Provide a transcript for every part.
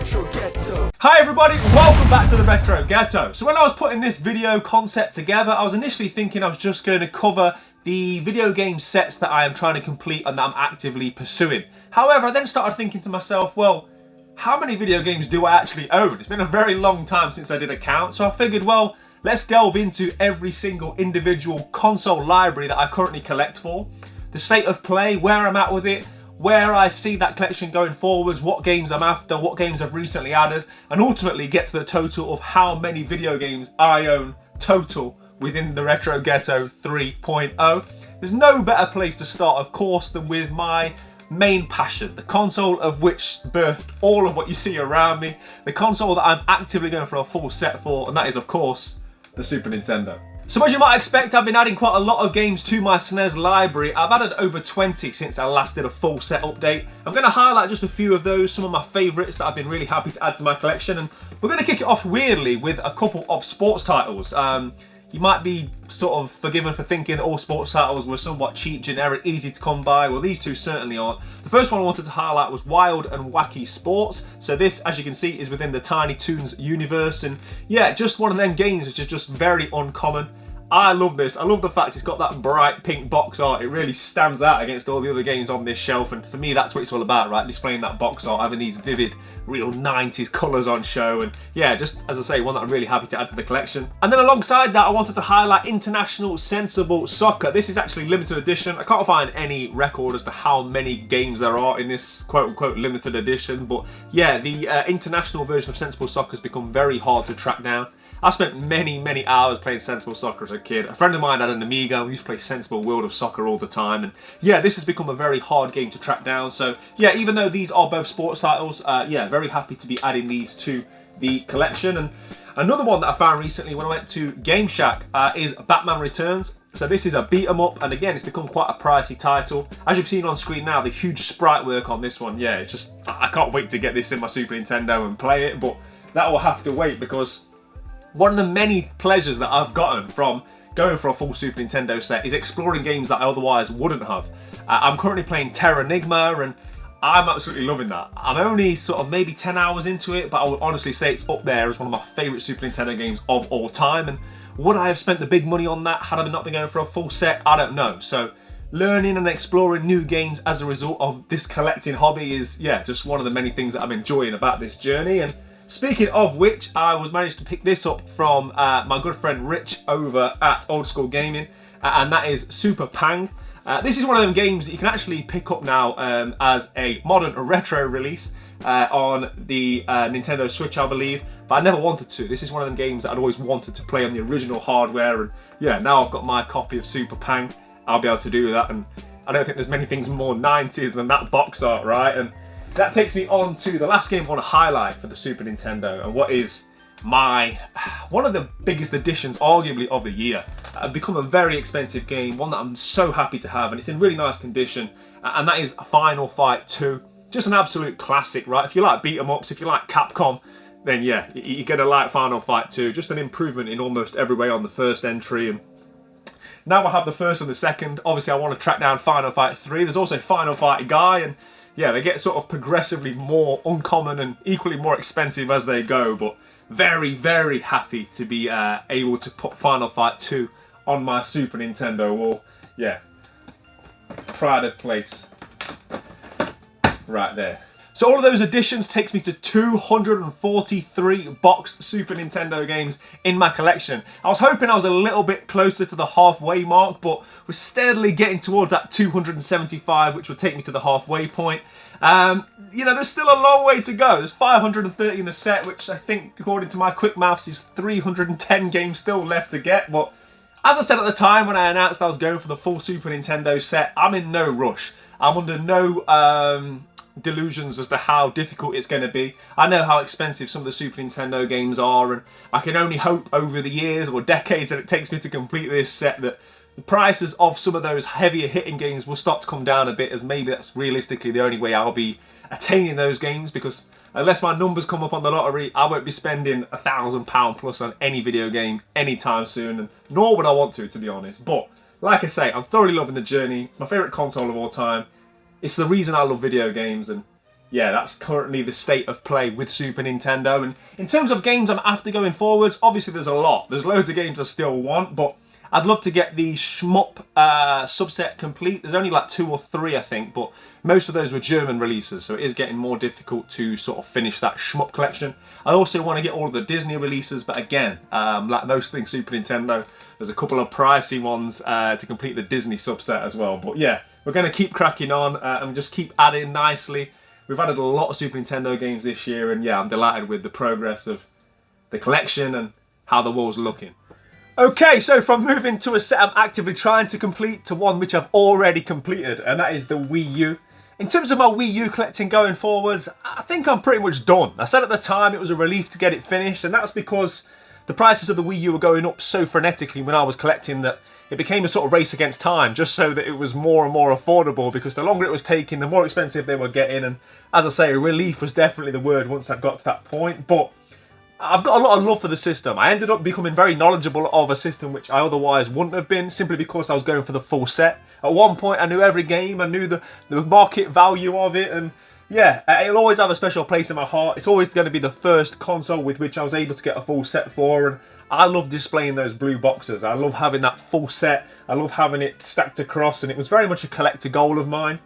Retro Ghetto. Hi everybody, welcome back to the Retro Ghetto. So when I was putting this video concept together, I was initially thinking I was just going to cover the video game sets that I am trying to complete and that I'm actively pursuing. However, I then started thinking to myself, well, how many video games do I actually own? It's been a very long time since I did a count, so I figured, well, let's delve into every single individual console library that I currently collect for, the state of play, where I'm at with it, where I see that collection going forwards, what games I'm after, what games I've recently added, and ultimately get to the total of how many video games I own total within the Retro Ghetto 3.0. There's no better place to start, of course, than with my main passion, the console of which birthed all of what you see around me, the console that I'm actively going for a full set for, and that is, of course, the Super Nintendo. So as you might expect, I've been adding quite a lot of games to my SNES library. I've added over 20 since I last did a full set update. I'm going to highlight just a few of those, some of my favourites that I've been really happy to add to my collection. And we're going to kick it off weirdly with a couple of sports titles. You might be sort of forgiven for thinking that all sports titles were somewhat cheap, generic, easy to come by. Well, these two certainly aren't. The first one I wanted to highlight was Wild and Wacky Sports. So this, as you can see, is within the Tiny Toons universe. And yeah, just one of them games which is just very uncommon. I love this. I love the fact it's got that bright pink box art. It really stands out against all the other games on this shelf, and for me that's what it's all about, right? Displaying that box art, having these vivid, real 90s colours on show, and yeah, just as I say, one that I'm really happy to add to the collection. And then alongside that, I wanted to highlight International Sensible Soccer. This is actually limited edition. I can't find any record as to how many games there are in this quote-unquote limited edition, but yeah, the international version of Sensible Soccer has become very hard to track down. I spent many hours playing Sensible Soccer as a kid. A friend of mine had an Amiga. We used to play Sensible World of Soccer all the time. And yeah, this has become a very hard game to track down. So yeah, even though these are both sports titles, yeah, very happy to be adding these to the collection. And another one that I found recently when I went to Game Shack is Batman Returns. So this is a beat 'em up, and again, it's become quite a pricey title. As you've seen on screen now, the huge sprite work on this one, yeah, it's just, I can't wait to get this in my Super Nintendo and play it, but that will have to wait because one of the many pleasures that I've gotten from going for a full Super Nintendo set is exploring games that I otherwise wouldn't have. I'm currently playing Terranigma, and I'm absolutely loving that. I'm only sort of maybe 10 hours into it, but I would honestly say it's up there as one of my favourite Super Nintendo games of all time. And would I have spent the big money on that had I not been going for a full set? I don't know. So learning and exploring new games as a result of this collecting hobby is, yeah, just one of the many things that I'm enjoying about this journey. And speaking of which, I was managed to pick this up from my good friend Rich over at Old School Gaming, and that is Super Pang. This is one of them games that you can actually pick up now as a modern retro release on the Nintendo Switch, I believe, but I never wanted to. This is one of them games that I'd always wanted to play on the original hardware, and yeah, now I've got my copy of Super Pang, I'll be able to do that, and I don't think there's many things more 90s than that box art, right? And that takes me on to the last game I want to highlight for the Super Nintendo, and what is one of the biggest additions, arguably, of the year. It's become a very expensive game, one that I'm so happy to have, and it's in really nice condition, and that is Final Fight 2. Just an absolute classic, right? If you like beat 'em ups, if you like Capcom, then yeah, you're gonna like Final Fight 2. Just an improvement in almost every way on the first entry, and now I have the first and the second. Obviously, I want to track down Final Fight 3. There's also Final Fight Guy, and yeah, they get sort of progressively more uncommon and equally more expensive as they go, but very happy to be able to put Final Fight 2 on my Super Nintendo wall. Yeah, pride of place right there. So all of those additions takes me to 243 boxed Super Nintendo games in my collection. I was hoping I was a little bit closer to the halfway mark, but we're steadily getting towards that 275, which would take me to the halfway point. You know, there's still a long way to go. There's 530 in the set, which I think, according to my quick maths, is 310 games still left to get. But as I said at the time when I announced I was going for the full Super Nintendo set, I'm in no rush. I'm under no delusions as to how difficult it's going to be. I know how expensive some of the Super Nintendo games are, and I can only hope over the years or decades that it takes me to complete this set that the prices of some of those heavier hitting games will start to come down a bit, as maybe that's realistically the only way I'll be attaining those games, because unless my numbers come up on the lottery, I won't be spending £1,000 plus on any video game anytime soon, and nor would I want to be honest. But like I say, I'm thoroughly loving the journey. It's my favourite console of all time. It's the reason I love video games, and yeah, that's currently the state of play with Super Nintendo. And in terms of games I'm after going forwards, obviously there's a lot. There's loads of games I still want, but I'd love to get the Shmup subset complete. There's only like 2 or 3, I think, but most of those were German releases, so it is getting more difficult to sort of finish that Shmup collection. I also want to get all of the Disney releases, but again, like most things Super Nintendo, there's a couple of pricey ones to complete the Disney subset as well. But yeah, we're going to keep cracking on and just keep adding nicely. We've added a lot of Super Nintendo games this year, and yeah, I'm delighted with the progress of the collection and how the wall's looking. Okay, so from moving to a set I'm actively trying to complete to one which I've already completed, and that is the Wii U. In terms of my Wii U collecting going forwards, I think I'm pretty much done. I said at the time it was a relief to get it finished, and that's because the prices of the Wii U were going up so frenetically when I was collecting that it became a sort of race against time, just so that it was more and more affordable, because the longer it was taking, the more expensive they were getting. And as I say, relief was definitely the word once I got to that point. But I've got a lot of love for the system. I ended up becoming very knowledgeable of a system which I otherwise wouldn't have been, simply because I was going for the full set. At one point I knew every game, I knew the market value of it, and yeah, it'll always have a special place in my heart. It's always going to be the first console with which I was able to get a full set for, and I love displaying those blue boxes. I love having that full set. I love having it stacked across, and it was very much a collector goal of mine.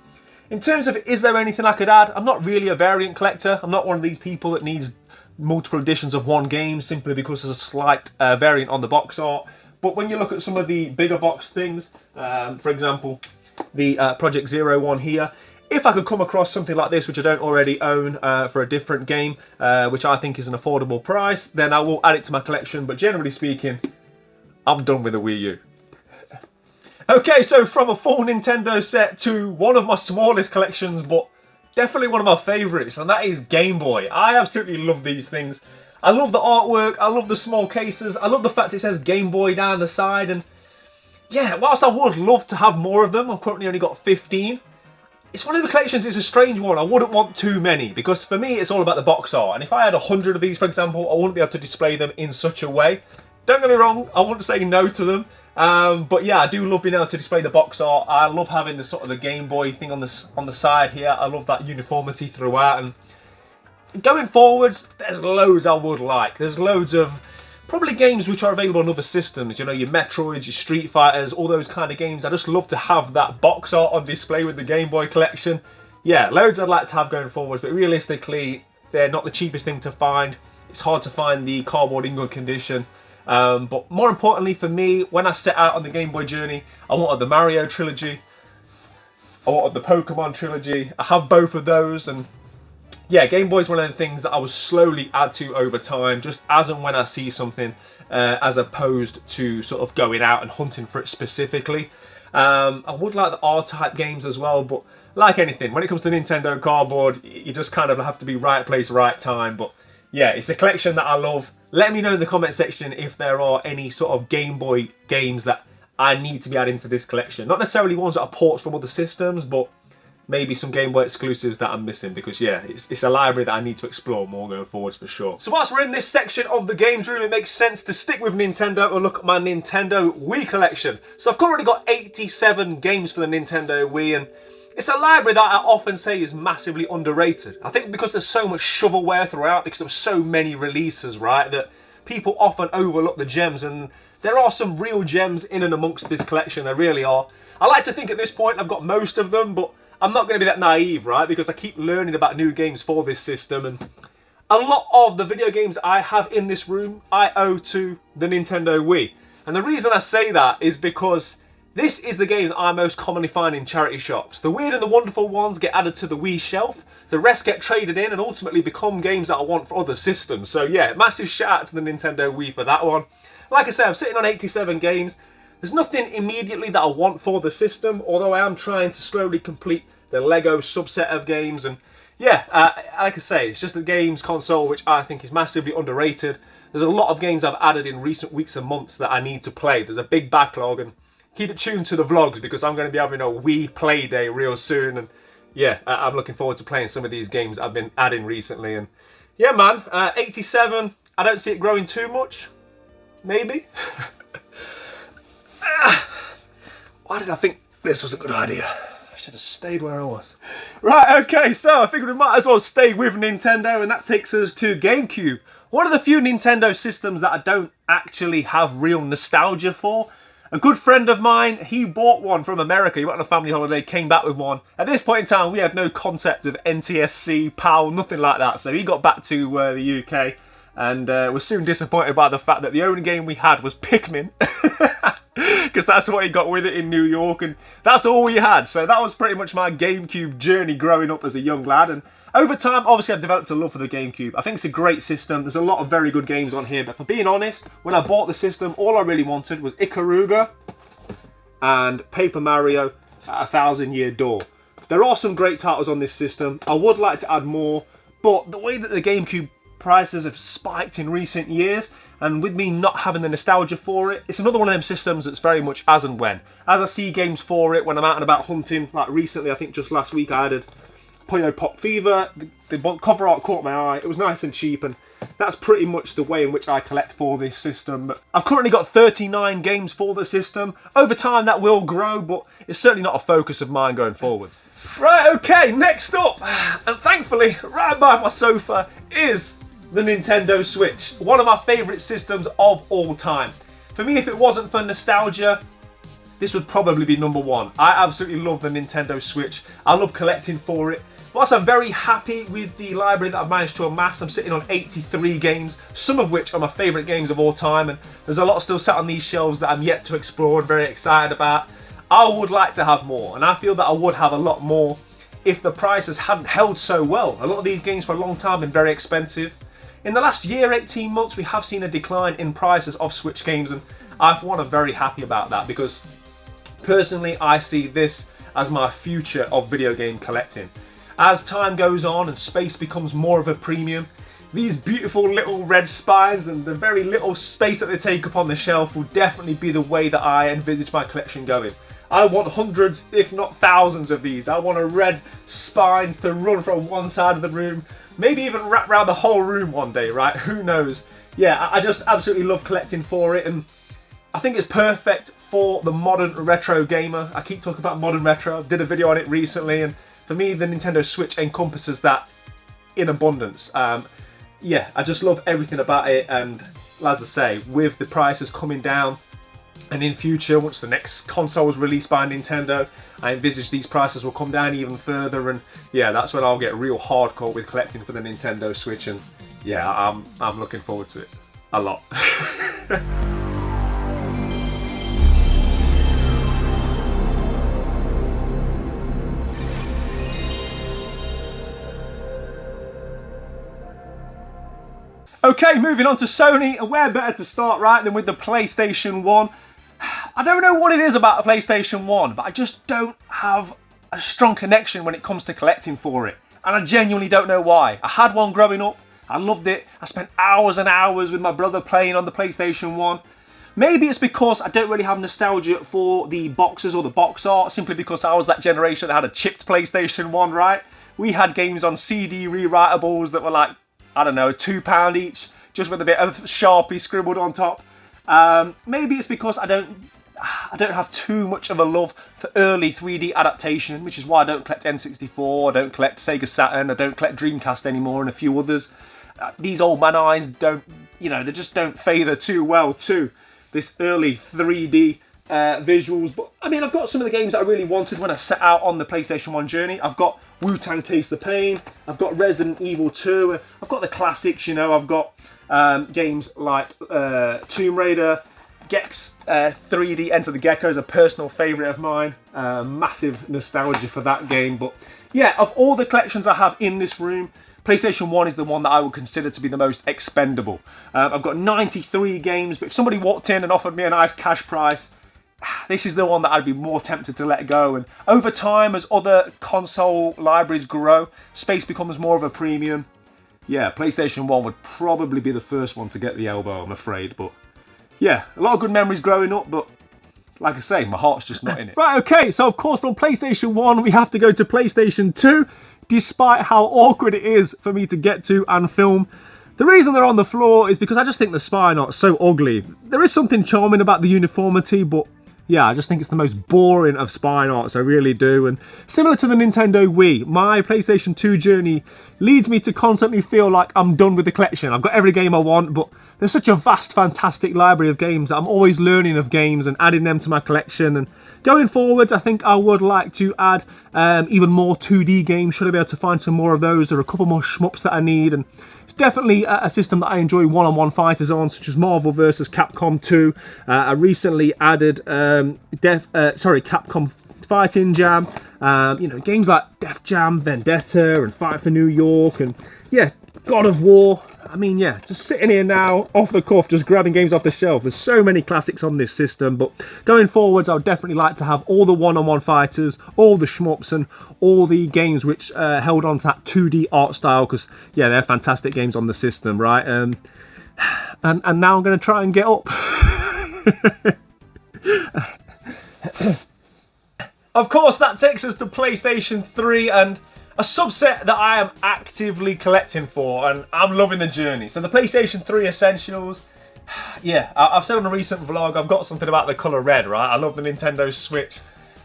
In terms of, is there anything I could add? I'm not really a variant collector. I'm not one of these people that needs multiple editions of one game simply because there's a slight variant on the box art. But when you look at some of the bigger box things, for example, the Project Zero one here, if I could come across something like this, which I don't already own for a different game, which I think is an affordable price, then I will add it to my collection. But generally speaking, I'm done with the Wii U. Okay, so from a full Nintendo set to one of my smallest collections, but definitely one of my favourites, and that is Game Boy. I absolutely love these things. I love the artwork, I love the small cases, I love the fact it says Game Boy down the side, and yeah, whilst I would love to have more of them, I've currently only got 15. It's one of the collections, it's a strange one. I wouldn't want too many, because for me it's all about the box art, and if I had 100 of these, for example, I wouldn't be able to display them in such a way. Don't get me wrong, I wouldn't say no to them, but yeah, I do love being able to display the box art. I love having the sort of the Game Boy thing on the side here. I love that uniformity throughout, and going forwards, there's loads I would like. There's loads of probably games which are available on other systems, you know, your Metroids, your Street Fighters, all those kind of games. I just love to have that box art on display with the Game Boy collection. Yeah, loads I'd like to have going forwards, but realistically, they're not the cheapest thing to find. It's hard to find the cardboard in good condition. But more importantly for me, when I set out on the Game Boy journey, I wanted the Mario trilogy, I wanted the Pokemon trilogy. I have both of those, and yeah, Game Boy is one of the things that I will slowly add to over time, just as and when I see something, as opposed to sort of going out and hunting for it specifically. I would like the R-type games as well, but like anything, when it comes to Nintendo cardboard, you just kind of have to be right place, right time. But yeah, it's a collection that I love. Let me know in the comment section if there are any sort of Game Boy games that I need to be adding to this collection. Not necessarily ones that are ports from other systems, but maybe some Game Boy exclusives that I'm missing, because yeah, it's a library that I need to explore more going forwards for sure. So whilst we're in this section of the games room, it makes sense to stick with Nintendo and look at my Nintendo Wii collection. So I've currently got 87 games for the Nintendo Wii, and it's a library that I often say is massively underrated. I think because there's so much shovelware throughout, because there's so many releases, right, that people often overlook the gems, and there are some real gems in and amongst this collection, there really are. I like to think at this point I've got most of them, but I'm not going to be that naive, right, because I keep learning about new games for this system, and a lot of the video games I have in this room I owe to the Nintendo Wii. And the reason I say that is because this is the game that I most commonly find in charity shops. The weird and the wonderful ones get added to the Wii shelf, the rest get traded in and ultimately become games that I want for other systems. So yeah, massive shout out to the Nintendo Wii for that one. Like I say, I'm sitting on 87 games. There's nothing immediately that I want for the system, although I am trying to slowly complete the Lego subset of games. And yeah, like I say, it's just a games console which I think is massively underrated. There's a lot of games I've added in recent weeks and months that I need to play. There's a big backlog, and keep it tuned to the vlogs because I'm going to be having a Wii Play Day real soon. And yeah, I'm looking forward to playing some of these games I've been adding recently. And yeah, man, 87, I don't see it growing too much. Maybe. Why did I think this was a good idea? should have stayed where I was. Right, okay, so I figured we might as well stay with Nintendo, and that takes us to GameCube. One of the few Nintendo systems that I don't actually have real nostalgia for. A good friend of mine, he bought one from America. He went on a family holiday, came back with one. At this point in time, we had no concept of NTSC, PAL, nothing like that. So he got back to the UK and was soon disappointed by the fact that the only game we had was Pikmin. Because that's what he got with it in New York, and that's all we had. So that was pretty much my GameCube journey growing up as a young lad. And over time, obviously, I've developed a love for the GameCube. I think it's a great system. There's a lot of very good games on here. But for being honest, when I bought the system, all I really wanted was Ikaruga and Paper Mario at 1,000 Year Door. There are some great titles on this system. I would like to add more, but the way that the GameCube prices have spiked in recent years, and with me not having the nostalgia for it, it's another one of them systems that's very much as and when. As I see games for it, when I'm out and about hunting, like recently, I think just last week I added Puyo Pop Fever. The cover art caught my eye. It was nice and cheap, and that's pretty much the way in which I collect for this system. But I've currently got 39 games for the system. Over time that will grow, but it's certainly not a focus of mine going forward. Right, okay, next up, and thankfully right by my sofa, is the Nintendo Switch. One of my favourite systems of all time. For me, if it wasn't for nostalgia, this would probably be number one. I absolutely love the Nintendo Switch. I love collecting for it. Whilst I'm very happy with the library that I've managed to amass, I'm sitting on 83 games, some of which are my favourite games of all time, and there's a lot still sat on these shelves that I'm yet to explore and very excited about. I would like to have more, and I feel that I would have a lot more if the prices hadn't held so well. A lot of these games for a long time have been very expensive. In the last year, 18 months, we have seen a decline in prices of Switch games, and I for one am very happy about that, because personally I see this as my future of video game collecting. As time goes on and space becomes more of a premium, these beautiful little red spines and the very little space that they take up on the shelf will definitely be the way that I envisage my collection going. I want hundreds, if not thousands of these. I want a red spines to run from one side of the room, maybe even wrap around the whole room one day, right? Who knows? Yeah, I just absolutely love collecting for it, and I think it's perfect for the modern retro gamer. I keep talking about modern retro. I did a video on it recently, and for me, the Nintendo Switch encompasses that in abundance. Yeah, I just love everything about it, and as I say, with the prices coming down, and in future, once the next console is released by Nintendo, I envisage these prices will come down even further, and yeah, that's when I'll get real hardcore with collecting for the Nintendo Switch, and yeah, I'm looking forward to it a lot. Okay, moving on to Sony, and where better to start, right, than with the PlayStation 1. I don't know what it is about the PlayStation 1, but I just don't have a strong connection when it comes to collecting for it. And I genuinely don't know why. I had one growing up, I loved it, I spent hours and hours with my brother playing on the PlayStation 1. Maybe it's because I don't really have nostalgia for the boxes or the box art, simply because I was that generation that had a chipped PlayStation 1, right? We had games on CD rewritables that were like, I don't know, £2 each, just with a bit of Sharpie scribbled on top. Maybe it's because I don't have too much of a love for early 3D adaptation, which is why I don't collect N64, I don't collect Sega Saturn, I don't collect Dreamcast anymore, and a few others. These old man eyes don't, you know, they just don't favour too well to this early 3D visuals. But I mean, I've got some of the games that I really wanted when I set out on the PlayStation 1 journey. I've got Wu-Tang Taste the Pain, I've got Resident Evil 2, I've got the classics, you know, I've got games like Tomb Raider, Gex 3D Enter the Gecko is a personal favourite of mine. Massive nostalgia for that game. But yeah, of all the collections I have in this room, PlayStation 1 is the one that I would consider to be the most expendable. I've got 93 games, but if somebody walked in and offered me a nice cash price, this is the one that I'd be more tempted to let go. And over time, as other console libraries grow, space becomes more of a premium. Yeah, PlayStation 1 would probably be the first one to get the elbow, I'm afraid. But yeah, a lot of good memories growing up, but like I say, my heart's just not in it. Right, okay, so of course from PlayStation 1, we have to go to PlayStation 2, despite how awkward it is for me to get to and film. The reason they're on the floor is because I just think the spine art's so ugly. There is something charming about the uniformity, but yeah, I just think it's the most boring of spine arts, I really do. And similar to the Nintendo Wii, my PlayStation 2 journey leads me to constantly feel like I'm done with the collection. I've got every game I want, but there's such a vast, fantastic library of games that I'm always learning of games and adding them to my collection. And going forwards, I think I would like to add even more 2D games. Should I be able to find some more of those? There are a couple more shmups that I need, and it's definitely a system that I enjoy one-on-one fighters on, such as Marvel vs. Capcom 2. I recently added Capcom Fighting Jam. You know, games like Def Jam, Vendetta, and Fight for New York, and yeah, God of War. I mean, yeah, just sitting here now, off the cuff, just grabbing games off the shelf. There's so many classics on this system, but going forwards, I would definitely like to have all the one-on-one fighters, all the shmups, and all the games which held on to that 2D art style, because, yeah, they're fantastic games on the system, right? And now I'm going to try and get up. Of course, that takes us to PlayStation 3, and a subset that I am actively collecting for, and I'm loving the journey. So the PlayStation 3 Essentials, yeah, I've said on a recent vlog, I've got something about the colour red, right? I love the Nintendo Switch.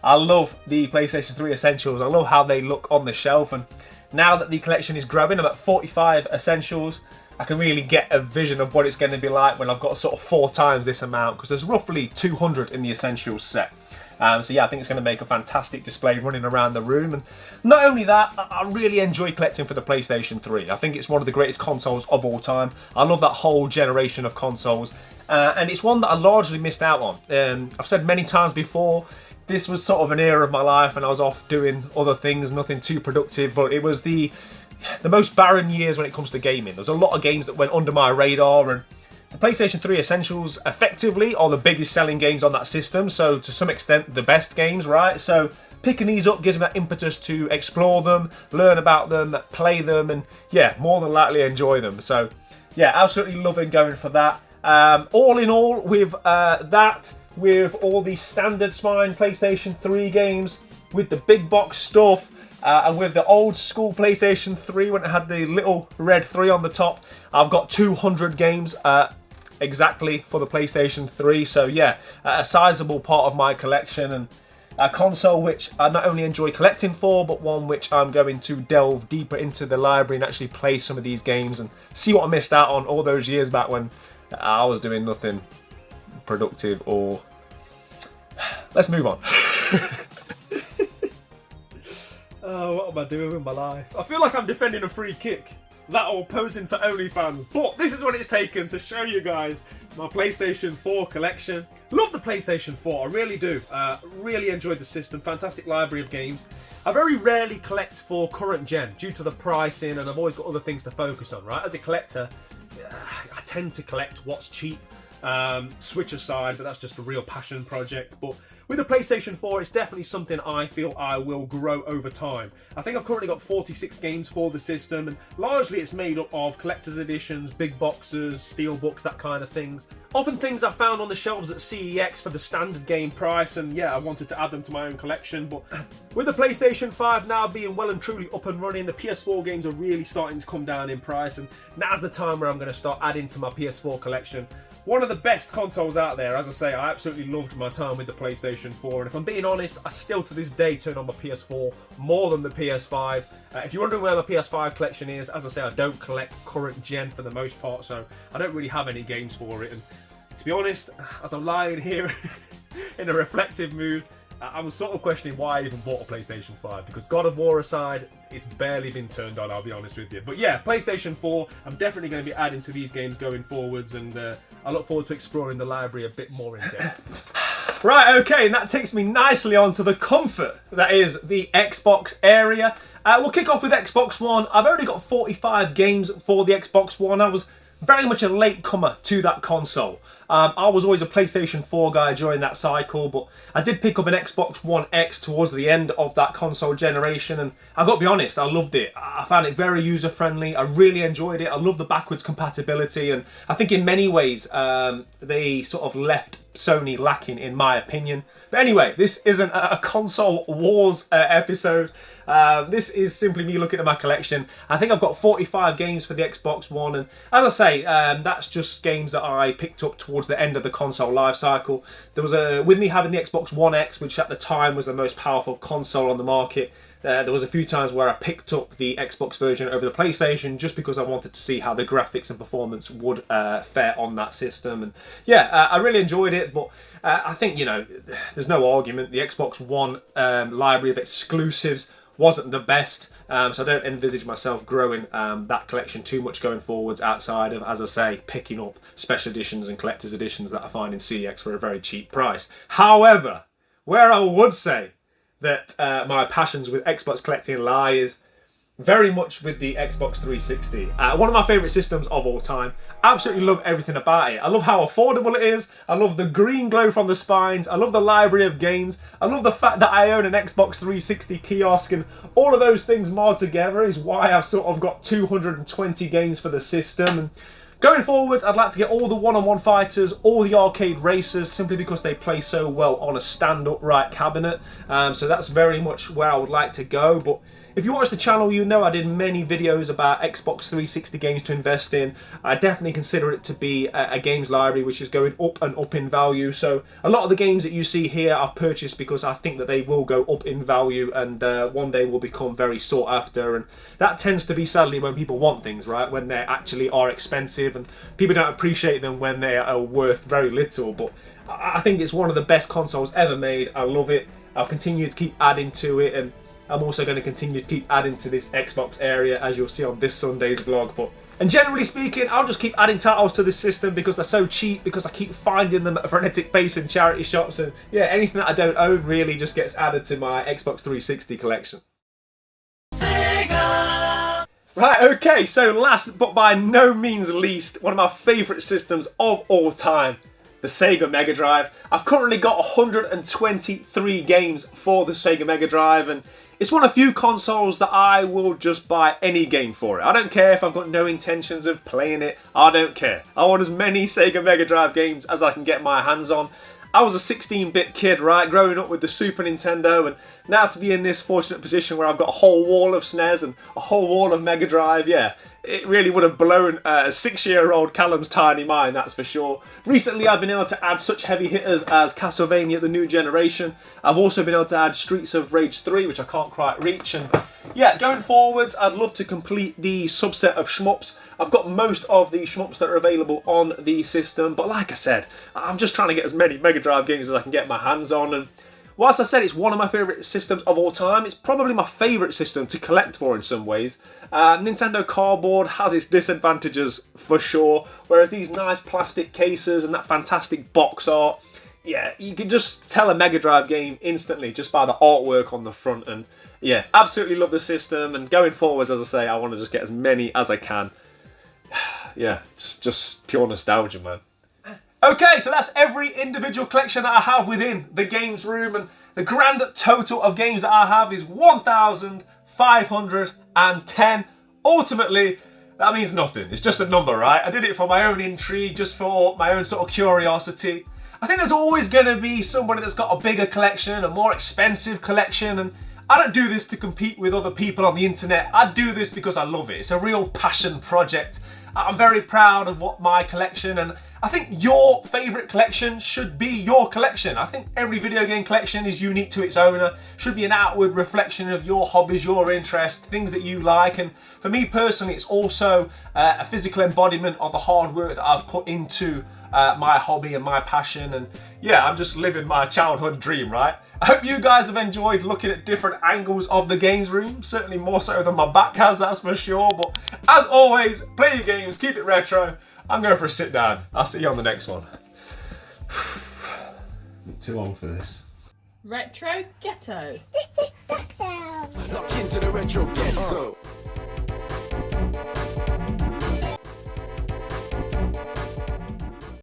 I love the PlayStation 3 Essentials. I love how they look on the shelf, and now that the collection is growing, I'm at 45 Essentials. I can really get a vision of what it's going to be like when I've got sort of 4 times this amount, because there's roughly 200 in the Essentials set. So yeah, I think it's going to make a fantastic display running around the room. And not only that, I really enjoy collecting for the PlayStation 3. I think it's one of the greatest consoles of all time. I love that whole generation of consoles. And it's one that I largely missed out on. I've said many times before, this was sort of an era of my life and I was off doing other things, nothing too productive. But it was the most barren years when it comes to gaming. There's a lot of games that went under my radar, and the PlayStation 3 Essentials effectively are the biggest selling games on that system, so to some extent the best games, right? So picking these up gives me that impetus to explore them, learn about them, play them, and yeah, more than likely enjoy them. So yeah, absolutely loving going for that. All in all, with with all the standard spine PlayStation 3 games, with the big box stuff, and with the old school PlayStation 3 when it had the little red 3 on the top, I've got 200 games exactly for the PlayStation 3. So yeah, a sizable part of my collection, and a console which I not only enjoy collecting for, but one which I'm going to delve deeper into the library and actually play some of these games and see what I missed out on all those years back when I was doing nothing productive. Or let's move on. Oh, what am I doing with my life? I feel like I'm defending a free kick. That or posing for OnlyFans. But this is what it's taken to show you guys my PlayStation 4 collection. Love the PlayStation 4, I really do. Really enjoyed the system, fantastic library of games. I very rarely collect for current gen due to the pricing, and I've always got other things to focus on, right? As a collector, I tend to collect what's cheap. Switch aside, but that's just a real passion project. But with the PlayStation 4, it's definitely something I feel I will grow over time. I think I've currently got 46 games for the system, and largely it's made up of collector's editions, big boxes, steel books, that kind of things. Often things I found on the shelves at CEX for the standard game price, and yeah, I wanted to add them to my own collection. But with the PlayStation 5 now being well and truly up and running, the PS4 games are really starting to come down in price, and now's the time where I'm going to start adding to my PS4 collection. One of the best consoles out there. As I say, I absolutely loved my time with the PlayStation 4, and if I'm being honest, I still to this day turn on my PS4 more than the PS5. If you're wondering where my PS5 collection is, as I say, I don't collect current gen for the most part, so I don't really have any games for it. And to be honest, as I'm lying here in a reflective mood, I was sort of questioning why I even bought a PlayStation 5, because God of War aside, it's barely been turned on, I'll be honest with you. But yeah, PlayStation 4, I'm definitely going to be adding to these games going forwards, and I look forward to exploring the library a bit more in depth. Right, okay, and that takes me nicely on to the comfort that is the Xbox area. We'll kick off with Xbox One. I've only got 45 games for the Xbox One. I was very much a late comer to that console. I was always a PlayStation 4 guy during that cycle, but I did pick up an Xbox One X towards the end of that console generation, and I got to be honest, I loved it. I found it very user-friendly. I really enjoyed it. I love the backwards compatibility, and I think in many ways they sort of left Sony lacking, in my opinion. But anyway, this isn't a console wars episode. This is simply me looking at my collection. I think I've got 45 games for the Xbox One, and as I say, that's just games that I picked up towards the end of the console life cycle. There was with me having the Xbox One X, which at the time was the most powerful console on the market. There was a few times where I picked up the Xbox version over the PlayStation just because I wanted to see how the graphics and performance would fare on that system. And yeah, I really enjoyed it, but I think, you know, there's no argument. The Xbox One library of exclusives wasn't the best, so I don't envisage myself growing that collection too much going forwards outside of, as I say, picking up special editions and collector's editions that I find in CX for a very cheap price. However, where I would say that my passions with Xbox collecting lie is very much with the Xbox 360. One of my favourite systems of all time. Absolutely love everything about it. I love how affordable it is. I love the green glow from the spines. I love the library of games. I love the fact that I own an Xbox 360 kiosk, and all of those things marred together is why I've sort of got 220 games for the system. And going forwards, I'd like to get all the one-on-one fighters, all the arcade racers, simply because they play so well on a stand-upright cabinet. So that's very much where I would like to go. But if you watch the channel, you know I did many videos about Xbox 360 games to invest in. I definitely consider it to be a games library which is going up and up in value. So a lot of the games that you see here I've purchased because I think that they will go up in value and one day will become very sought after. And that tends to be, sadly, when people want things, right? When they actually are expensive, and people don't appreciate them when they are worth very little. But I think it's one of the best consoles ever made. I love it. I'll continue to keep adding to it, and I'm also going to continue to keep adding to this Xbox area, as you'll see on this Sunday's vlog. And generally speaking, I'll just keep adding titles to this system because they're so cheap, because I keep finding them at a frenetic pace in charity shops, and yeah, anything that I don't own really just gets added to my Xbox 360 collection. Sega! Right, okay, so last but by no means least, one of my favourite systems of all time, the Sega Mega Drive. I've currently got 123 games for the Sega Mega Drive, and it's one of few consoles that I will just buy any game for it. I don't care if I've got no intentions of playing it. I don't care. I want as many Sega Mega Drive games as I can get my hands on. I was a 16-bit kid, right, growing up with the Super Nintendo, and now to be in this fortunate position where I've got a whole wall of SNES and a whole wall of Mega Drive, yeah, it really would have blown a 6-year-old Callum's tiny mind, that's for sure. Recently, I've been able to add such heavy hitters as Castlevania The New Generation. I've also been able to add Streets of Rage 3, which I can't quite reach. And yeah, going forwards, I'd love to complete the subset of shmups. I've got most of the shmups that are available on the system, but like I said, I'm just trying to get as many Mega Drive games as I can get my hands on. And whilst I said it's one of my favourite systems of all time, it's probably my favourite system to collect for in some ways. Nintendo Cardboard has its disadvantages for sure, whereas these nice plastic cases and that fantastic box art, yeah, you can just tell a Mega Drive game instantly just by the artwork on the front. And yeah, absolutely love the system, and going forwards, as I say, I want to just get as many as I can. Yeah, just pure nostalgia, man. Okay, so that's every individual collection that I have within the games room, and the grand total of games that I have is 1,510. Ultimately, that means nothing. It's just a number, right? I did it for my own intrigue, just for my own sort of curiosity. I think there's always going to be somebody that's got a bigger collection, a more expensive collection, and I don't do this to compete with other people on the internet. I do this because I love it. It's a real passion project. I'm very proud of what my collection, and I think your favourite collection should be your collection. I think every video game collection is unique to its owner, should be an outward reflection of your hobbies, your interests, things that you like. And for me personally, it's also a physical embodiment of the hard work that I've put into my hobby and my passion. And yeah, I'm just living my childhood dream, right? I hope you guys have enjoyed looking at different angles of the games room, certainly more so than my back has, that's for sure. But as always, play your games, keep it retro. I'm going for a sit down. I'll see you on the next one. Too long for this. Retro Ghetto. Lock into the retro ghetto.